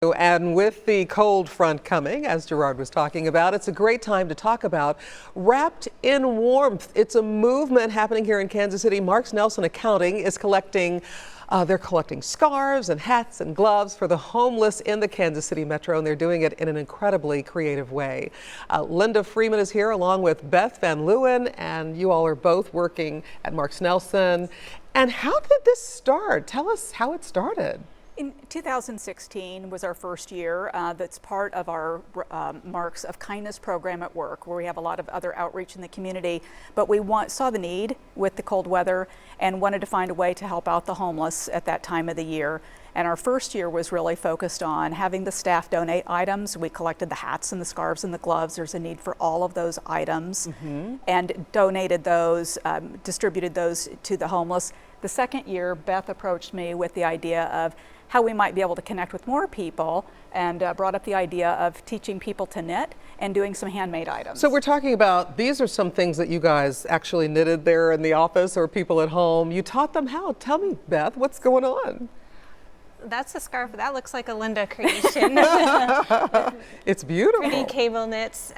And with the cold front coming, as Gerard was talking about, it's a great time to talk about Wrapped in Warmth. It's a movement happening here in Kansas City. Marks Nelson Accounting is collecting scarves and hats and gloves for the homeless in the Kansas City Metro, and they're doing it in an incredibly creative way. Linda Freeman is here along with Beth Van Leeuwen, and you all are both working at Marks Nelson. And how did this start? Tell us how it started. In 2016 was our first year. That's part of our Marks of Kindness program at work, where we have a lot of other outreach in the community. But we saw the need with the cold weather and wanted to find a way to help out the homeless at that time of the year. And our first year was really focused on having the staff donate items. We collected the hats and the scarves and the gloves. There's a need for all of those items, and donated those, distributed those to the homeless. The second year, Beth approached me with the idea of how we might be able to connect with more people, and brought up the idea of teaching people to knit and doing some handmade items. So we're talking about, these are some things that you guys actually knitted there in the office, or people at home. You taught them how. Tell me, Beth, what's going on? That's a scarf. That looks like a Linda creation. It's beautiful. Pretty cable knits.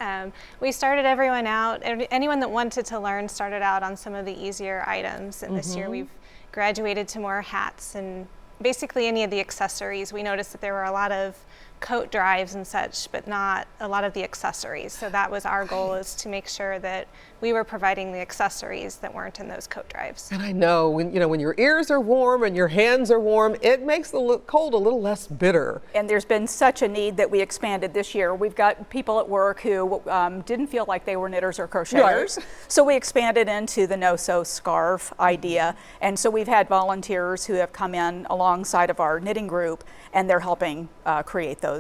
We started everyone out, anyone that wanted to learn started out on some of the easier items. And this year we've graduated to more hats and basically any of the accessories. We noticed that there were a lot of coat drives and such, but not a lot of the accessories. So that was our goal, is to make sure that we were providing the accessories that weren't in those coat drives. And I know when your ears are warm and your hands are warm, it makes the cold a little less bitter. And there's been such a need that we expanded this year. We've got people at work who didn't feel like they were knitters or crocheters. Right. So we expanded into the no-sew scarf idea. And so we've had volunteers who have come in alongside of our knitting group, and they're helping create those.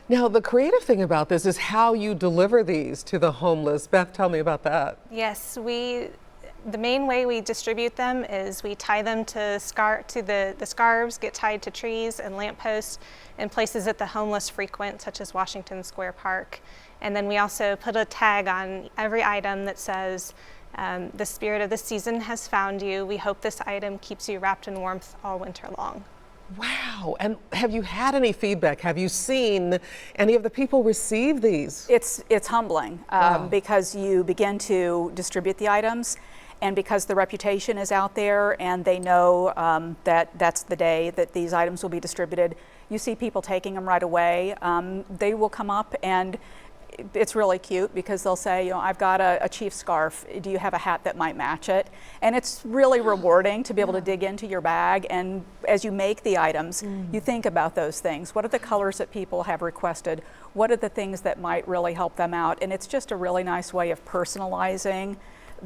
Now, the creative thing about this is how you deliver these to the homeless. Beth, tell me about that. Yes, the main way we distribute them is we tie them to the scarves get tied to trees and lampposts and places that the homeless frequent, such as Washington Square Park. And then we also put a tag on every item that says, "The spirit of the season has found you. We hope this item keeps you wrapped in warmth all winter long." Wow. And have you had any feedback? Have you seen any of the people receive these? It's humbling. Wow. Because you begin to distribute the items, and because the reputation is out there and they know that that's the day that these items will be distributed, you see people taking them right away. They will come up, and it's really cute because they'll say, I've got a chief scarf. Do you have a hat that might match it? And it's really rewarding to be able to dig into your bag, and as you make the items, you think about those things. What are the colors that people have requested? What are the things that might really help them out? And it's just a really nice way of personalizing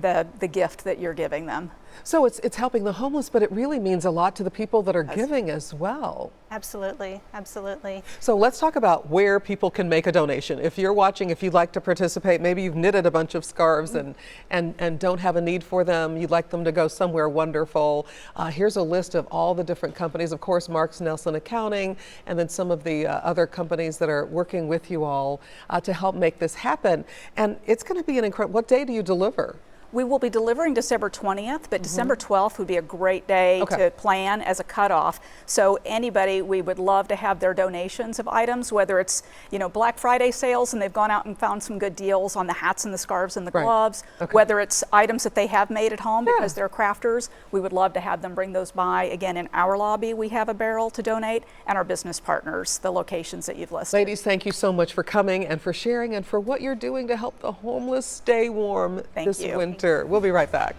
the gift that you're giving them. So it's helping the homeless, but it really means a lot to the people that are giving as well. Absolutely, absolutely. So let's talk about where people can make a donation. If you're watching, if you'd like to participate, maybe you've knitted a bunch of scarves and don't have a need for them, you'd like them to go somewhere wonderful. Here's a list of all the different companies, of course, Marks Nelson Accounting, and then some of the other companies that are working with you all to help make this happen. And it's going to be an incredible, what day do you deliver? We will be delivering December 20th, but December 12th would be a great day to plan as a cutoff. So anybody, we would love to have their donations of items, whether it's Black Friday sales and they've gone out and found some good deals on the hats and the scarves and the gloves, whether it's items that they have made at home because they're crafters. We would love to have them bring those by. Again, in our lobby we have a barrel to donate, and our business partners, the locations that you've listed. Ladies, thank you so much for coming and for sharing and for what you're doing to help the homeless stay warm this winter. We'll be right back.